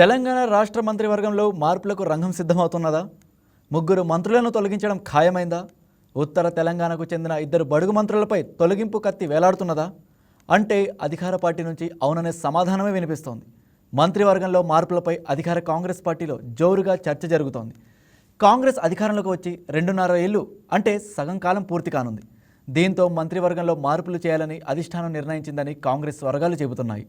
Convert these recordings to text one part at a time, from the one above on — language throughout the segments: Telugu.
తెలంగాణ రాష్ట్ర మంత్రివర్గంలో మార్పులకు రంగం సిద్ధమవుతున్నదా? ముగ్గురు మంత్రులను తొలగించడం ఖాయమైందా? ఉత్తర తెలంగాణకు చెందిన ఇద్దరు బడుగు మంత్రులపై తొలగింపు కత్తి వేలాడుతున్నదా? అంటే అధికార పార్టీ నుంచి అవుననే సమాధానమే వినిపిస్తోంది. మంత్రివర్గంలో మార్పులపై అధికార కాంగ్రెస్ పార్టీలో జోరుగా చర్చ జరుగుతోంది. కాంగ్రెస్ అధికారంలోకి వచ్చి 2.5 ఏళ్లు అంటే సగం కాలం పూర్తి కానుంది. దీంతో మంత్రివర్గంలో మార్పులు చేయాలని అధిష్టానం నిర్ణయించిందని కాంగ్రెస్ వర్గాలు చెబుతున్నాయి.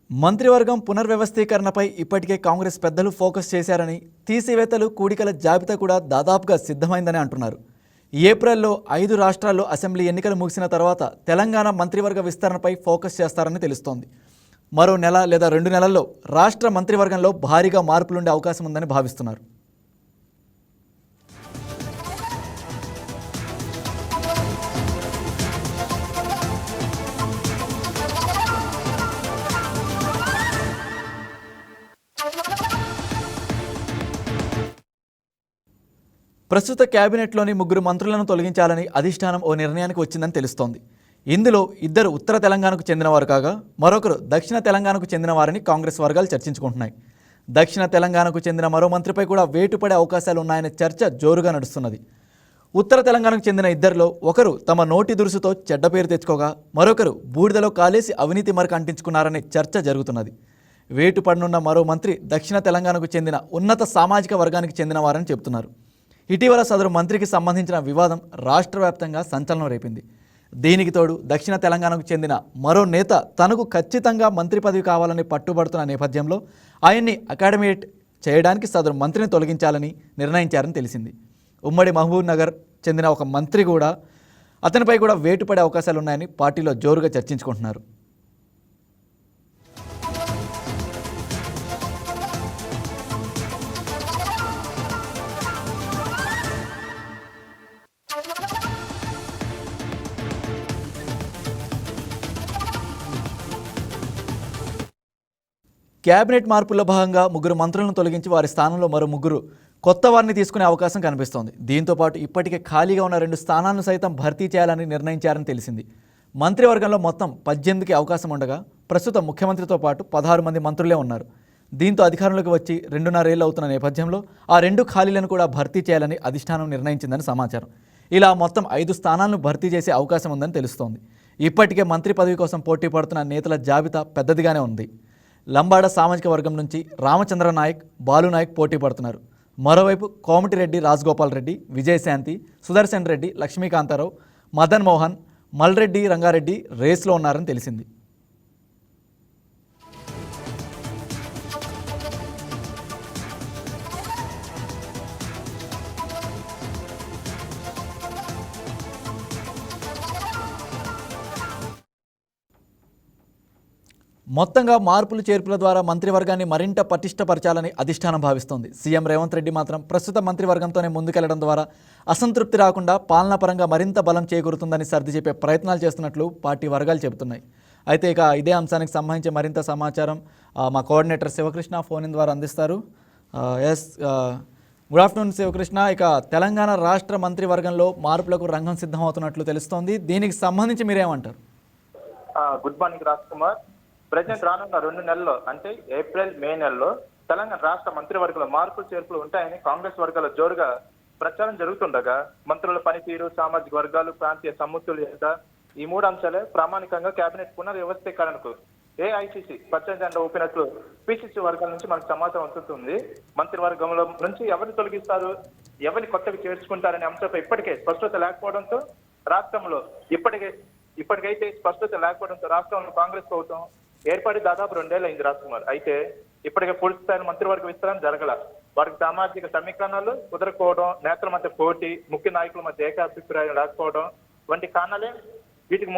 మంత్రివర్గం పునర్వ్యవస్థీకరణపై ఇప్పటికే కాంగ్రెస్ పెద్దలు ఫోకస్ చేశారని, తీసివేతలు కూడికల జాబితా కూడా దాదాపుగా సిద్ధమైందని అంటున్నారు. ఏప్రిల్లో 5 రాష్ట్రాల్లో అసెంబ్లీ ఎన్నికలు ముగిసిన తర్వాత తెలంగాణ మంత్రివర్గ విస్తరణపై ఫోకస్ చేస్తారని తెలుస్తోంది. మరో నెల లేదా 2 నెలల్లో రాష్ట్ర మంత్రివర్గంలో భారీగా మార్పులుండే అవకాశం ఉందని భావిస్తున్నారు. ప్రస్తుత కేబినెట్లోని 3 మంత్రులను తొలగించాలని అధిష్టానం ఓ నిర్ణయానికి వచ్చిందని తెలుస్తోంది. ఇందులో ఇద్దరు ఉత్తర తెలంగాణకు చెందినవారు కాగా మరొకరు దక్షిణ తెలంగాణకు చెందినవారని కాంగ్రెస్ వర్గాలు చర్చించుకుంటున్నాయి. దక్షిణ తెలంగాణకు చెందిన మరో మంత్రిపై కూడా వేటు పడే అవకాశాలు ఉన్నాయనే చర్చ జోరుగా నడుస్తున్నది. ఉత్తర తెలంగాణకు చెందిన ఇద్దరిలో ఒకరు తమ నోటి దురుసుతో చెడ్డ పేరు తెచ్చుకోగా మరొకరు బూడిదలో కాలేసి అవినీతి మరక అంటించుకున్నారనే చర్చ జరుగుతున్నది. వేటు పడనున్న మరో మంత్రి దక్షిణ తెలంగాణకు చెందిన ఉన్నత సామాజిక వర్గానికి చెందినవారని చెబుతున్నారు. ఇటీవల సదరు మంత్రికి సంబంధించిన వివాదం రాష్ట్ర వ్యాప్తంగా సంచలనం రేపింది. దీనికి తోడు దక్షిణ తెలంగాణకు చెందిన మరో నేత తనకు ఖచ్చితంగా మంత్రి పదవి కావాలని పట్టుబడుతున్న నేపథ్యంలో ఆయన్ని అకాడమియేట్ చేయడానికి సదరు మంత్రిని తొలగించాలని నిర్ణయించారని తెలిసింది. ఉమ్మడి మహబూబ్ నగర్ చెందిన ఒక మంత్రి కూడా అతనిపై కూడా వేటు పడే అవకాశాలు ఉన్నాయని పార్టీలో జోరుగా చర్చించుకుంటున్నారు. కేబినెట్ మార్పుల్లో భాగంగా 3 మంత్రులను తొలగించి వారి స్థానంలో మరో 3 కొత్త వారిని తీసుకునే అవకాశం కనిపిస్తోంది. దీంతోపాటు ఇప్పటికే ఖాళీగా ఉన్న 2 స్థానాలను సైతం భర్తీ చేయాలని నిర్ణయించారని తెలిసింది. మంత్రివర్గంలో మొత్తం 18కి అవకాశం ఉండగా ప్రస్తుత ముఖ్యమంత్రితో పాటు 16 మంది మంత్రులే ఉన్నారు. దీంతో అధికారంలోకి వచ్చి 2.5 ఏళ్ళు అవుతున్న నేపథ్యంలో ఆ 2 ఖాళీలను కూడా భర్తీ చేయాలని అధిష్టానం నిర్ణయించిందని సమాచారం. ఇలా మొత్తం 5 స్థానాలను భర్తీ చేసే అవకాశం ఉందని తెలుస్తోంది. ఇప్పటికే మంత్రి పదవి కోసం పోటీ పడుతున్న నేతల జాబితా పెద్దదిగానే ఉంది. లంబాడ సామాజిక వర్గం నుంచి రామచంద్ర నాయక్, బాలు నాయక్ పోటీ పడుతున్నారు. మరోవైపు కోమటిరెడ్డి రాజగోపాల్ రెడ్డి, విజయశాంతి, సుదర్శన్ రెడ్డి, లక్ష్మీకాంతారావు, మదన్ మోహన్, మల్రెడ్డి రంగారెడ్డి రేస్లో ఉన్నారని తెలిసింది. మొత్తంగా మార్పులు చేర్పుల ద్వారా మంత్రివర్గాన్ని మరింత పటిష్టపరచాలని అధిష్టానం భావిస్తోంది. సీఎం రేవంత్ రెడ్డి మాత్రం ప్రస్తుత మంత్రివర్గంతోనే ముందుకెళ్లడం ద్వారా అసంతృప్తి రాకుండా పాలనాపరంగా మరింత బలం చేకూరుతుందని సర్ది చెప్పే ప్రయత్నాలు చేస్తున్నట్లు పార్టీ వర్గాలు చెబుతున్నాయి. అయితే ఇక ఇదే అంశానికి సంబంధించి మరింత సమాచారం మా కోఆర్డినేటర్ శివకృష్ణ ఫోన్ ద్వారా అందిస్తారు. Good afternoon Sivakrishna. ఇక తెలంగాణ రాష్ట్ర మంత్రివర్గంలో మార్పులకు రంగం సిద్ధమవుతున్నట్లు తెలుస్తోంది. దీనికి సంబంధించి మీరేమంటారు? Good morning Raj Kumar. Present రానున్న 2 నెలల్లో అంటే ఏప్రిల్, మే నెలలో తెలంగాణ రాష్ట్ర మంత్రివర్గంలో మార్పులు చేర్పులు ఉంటాయని కాంగ్రెస్ వర్గాల జోరుగా ప్రచారం జరుగుతుండగా మంత్రుల పనితీరు, సామాజిక వర్గాలు, ప్రాంతీయ సమతుల్యత ఈ 3 అంశాలే ప్రామాణికంగా కేబినెట్ పునర్వ్యవస్థీకరణకు ఏఐసిసి పచ్చని జెండా ఊపినట్లు పిసిసి వర్గాల నుంచి మనకు సమాచారం అందుతుంది. మంత్రివర్గంలో నుంచి ఎవరిని తొలగిస్తారు, ఎవరిని కొత్తగా చేర్చుకుంటారనే అంశంపై ఇప్పటికే స్పష్టత లేకపోవడంతో రాష్ట్రంలో ఇప్పటికైతే స్పష్టత లేకపోవడంతో రాష్ట్రంలో కాంగ్రెస్ ప్రభుత్వం ఏర్పడి దాదాపు 2 ఏళ్ళు అయింది రాజ్ కుమార్. అయితే ఇప్పటికే పూర్తి స్థాయి మంత్రివర్గ విస్తరణ జరగల. వారికి సామాజిక సమీకరణలు కుదరకపోవడం, నేతల మధ్య పోటీ, ముఖ్య నాయకుల మధ్య ఏకాభిప్రాయం లేకపోవడం వంటి కారణాలే వీటికి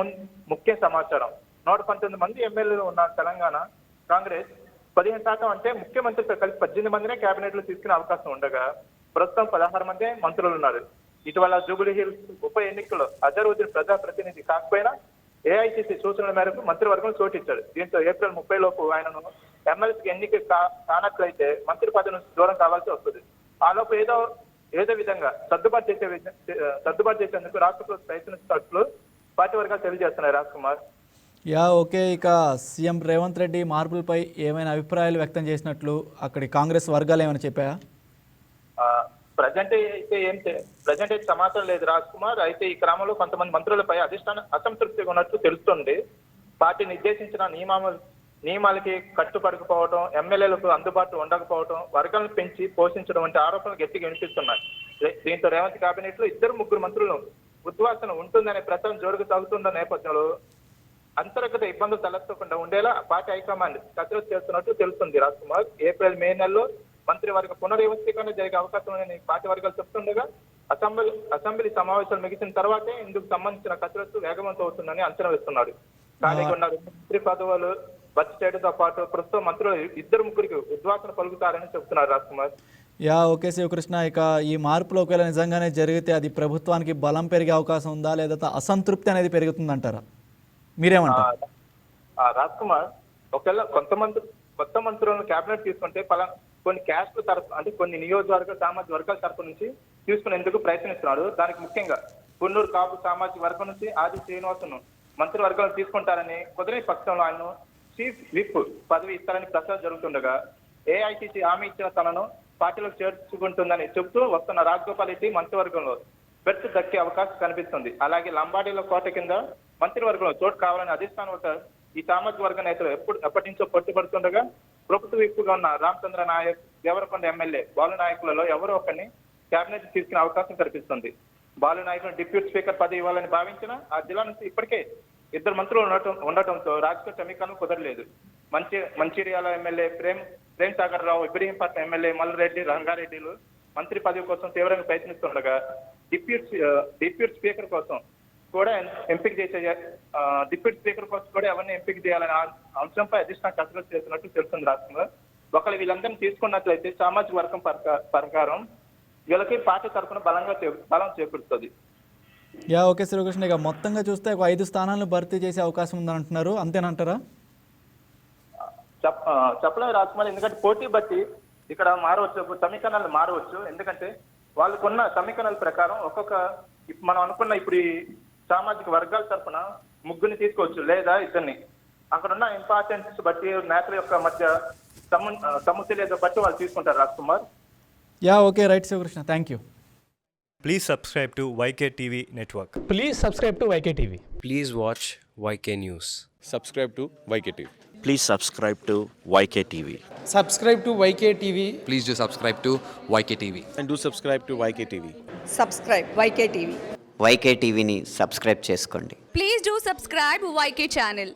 ముఖ్య సమాచారం. 119 మంది ఎమ్మెల్యేలు ఉన్న తెలంగాణ కాంగ్రెస్ 15% అంటే ముఖ్యమంత్రితో కలిసి 18 మందినే కేబినెట్ లో తీసుకునే అవకాశం ఉండగా ప్రస్తుతం 16 మందే మంత్రులు ఉన్నారు. ఇటీవల జూబ్లీ హిల్స్ ఉప ఎన్నికల్లో అజరుద్దీన్ ప్రజాప్రతినిధి కాకపోయినా ఏఐసిసి సూచనల మేరకు మంత్రివర్గం చోటిచ్చాడు. దీంతో ఏప్రిల్ 30 లోపు ఆయనను ఎమ్మెల్సీకి ఎన్నిక కానట్లయితే మంత్రి పదవి నుంచి దూరం కావాల్సి వస్తుంది. ఆలోపు ఏదో విధంగా సర్దుబాటు చేసేందుకు రాష్ట్ర ప్రభుత్వం ప్రయత్నిస్తున్నట్లు పార్టీ వర్గాలు తెలియజేస్తున్నాయి. రాజ్ కుమార్. యా ఓకే, ఇక సీఎం రేవంత్ రెడ్డి మార్పులపై ఏమైనా అభిప్రాయాలు వ్యక్తం చేసినట్లు అక్కడి కాంగ్రెస్ వర్గాలు ఏమైనా చెప్పాయా? ప్రజెంట్ అయితే సమాచారం లేదు రాజ్ కుమార్. అయితే ఈ క్రమంలో కొంతమంది మంత్రులపై అసంతృప్తిగా ఉన్నట్టు తెలుస్తుంది. పార్టీ నిర్దేశించిన నియమాలకి కట్టుబడకపోవడం, ఎమ్మెల్యేలకు అందుబాటులో ఉండకపోవడం, వర్గాలను పెంచి పోషించడం వంటి ఆరోపణలు గట్టిగా వినిపిస్తున్నాయి. దీంతో రేవంత్ కేబినెట్ లో 2-3 మంత్రులు ఉద్వాసన ఉంటుందనే ప్రచారం జోరుగా సాగుతున్న నేపథ్యంలో అంతర్గత ఇబ్బందులు తలెత్తకుండా ఉండేలా పార్టీ హైకమాండ్ కసరత్తు చేస్తున్నట్టు తెలుస్తుంది. రాజ్ కుమార్. ఏప్రిల్-మే నెలలో మంత్రివర్గ పునర్వ్యవస్థీకరణ జరిగే అవకాశం ఉందని పార్టీ వర్గాలు చెప్తుండగా అసెంబ్లీ సమావేశాలు ముగిసిన తర్వాతే ఇందుకు సంబంధించిన కసరత్తు వేగవంతం అవుతుందని అంచనా వేస్తున్నాడు. ఖాళీగా ఉన్న 2 మంత్రి పదవులు భర్తీ చేయడంతో పాటు ప్రస్తుతం మంత్రులు 2-3 ఉద్వాసన పలుకుతారని చెబుతున్నారు. రాజ్ కుమార్. యా ఓకే శివకృష్ణ, ఇక ఈ మార్పులు ఒకవేళ నిజంగానే జరిగితే అది ప్రభుత్వానికి బలం పెరిగే అవకాశం ఉందా, లేదా అసంతృప్తి అనేది పెరుగుతుందంటారా? మీరేమంటారు? రాజ్ కుమార్, ఒకవేళ కొత్త మంత్రులను కేబినెట్ తీసుకుంటే కొన్ని క్యాస్ట్ల తరఫు, అంటే కొన్ని నియోజకవర్గ సామాజిక వర్గాల తరఫు నుంచి తీసుకునేందుకు ప్రయత్నిస్తున్నాడు. దానికి ముఖ్యంగా కున్నూరు కాపు సామాజిక వర్గం నుంచి ఆది శ్రీనివాసును మంత్రివర్గాలు తీసుకుంటారని, కుదిరే పక్షంలో ఆయన చీఫ్ విప్ పదవి ఇస్తారని ప్రచారం జరుగుతుండగా ఏఐటీసీ హామీ ఇచ్చిన తనను పార్టీలకు చేర్చుకుంటుందని చెబుతూ వస్తున్న రాజగోపాల్ రెడ్డి మంత్రివర్గంలో బెర్త్ దక్కే అవకాశం కనిపిస్తుంది. అలాగే లంబాడీలో కోట కింద మంత్రివర్గంలో చోటు కావాలని అధిష్టానం ఈ సామాజిక వర్గ నేతలు ఎప్పటి నుంచో పట్టుబడుతుండగా ప్రభుత్వ విప్పుగా ఉన్న రామచంద్ర నాయక్, దేవరకొండ ఎమ్మెల్యే బాలు నాయకులలో ఎవరో ఒకరిని కేబినెట్ తీసుకునే అవకాశం కనిపిస్తుంది. బాలు నాయకులు డిప్యూటీ స్పీకర్ పదవి ఇవ్వాలని భావించిన ఆ జిల్లా నుంచి ఇప్పటికే 2 మంత్రులు ఉండటంతో రాజకీయ సమీకరణం కుదరలేదు. మంచిర్యాల ఎమ్మెల్యే ప్రేమ్ సాగర్ రావు, ఇబ్రహీంపట్నం ఎమ్మెల్యే మల్లారెడ్డి రంగారెడ్డిలు మంత్రి పదవి కోసం తీవ్రంగా ప్రయత్నిస్తుండగా డిప్యూటీ స్పీకర్ కోసం కూడా ఎవరిని ఎంపిక చేయాలనే అంశంపై అధిష్టానం కసరత్తు చేస్తున్నట్టు తెలుస్తుంది. రాష్ట్రంలో ఒకళ్ళు వీళ్ళందరినీ తీసుకున్నట్లయితే సామాజిక వర్గం ప్రకారం వీళ్ళకి పార్టీ తరఫున బలం చేకూరుతుంది. యా ఓకే శ్రీకృష్ణ, ఇక మొత్తంగా చూస్తే ఒక 5 స్థానాలను భర్తీ చేసే అవకాశం ఉందని అంటున్నారు, అంతేనంటారా? చెప్పలేదు రాజ్ కుమార్. ఎందుకంటే పోటీ బట్టి ఇక్కడ మారవచ్చు, సమీకరణాలు మారవచ్చు. ఎందుకంటే వాళ్ళకున్న సమీకరణాల ప్రకారం మనం అనుకున్న ఇప్పుడు ఈ సామాజిక వర్గాల తరఫున 3 తీసుకోవచ్చు, లేదా 2. అక్కడ ఉన్న ఇంపార్టెన్స్ బట్టి నేతల యొక్క మధ్య సమతుల్యత బట్టి వాళ్ళు తీసుకుంటారు. Raj Kumar. Yeah okay, right Sivakrishna, thank you. Please subscribe to YK TV Network. Please subscribe to YK TV. Please watch YK News. Subscribe to YKTV. Please subscribe to YKTV. Subscribe to YK TV. Please do subscribe to YK TV. And do subscribe to YKTV. Subscribe YK TV. YK టీవీని సబ్స్క్రైబ్ చేసుకోండి. Please do subscribe YK channel.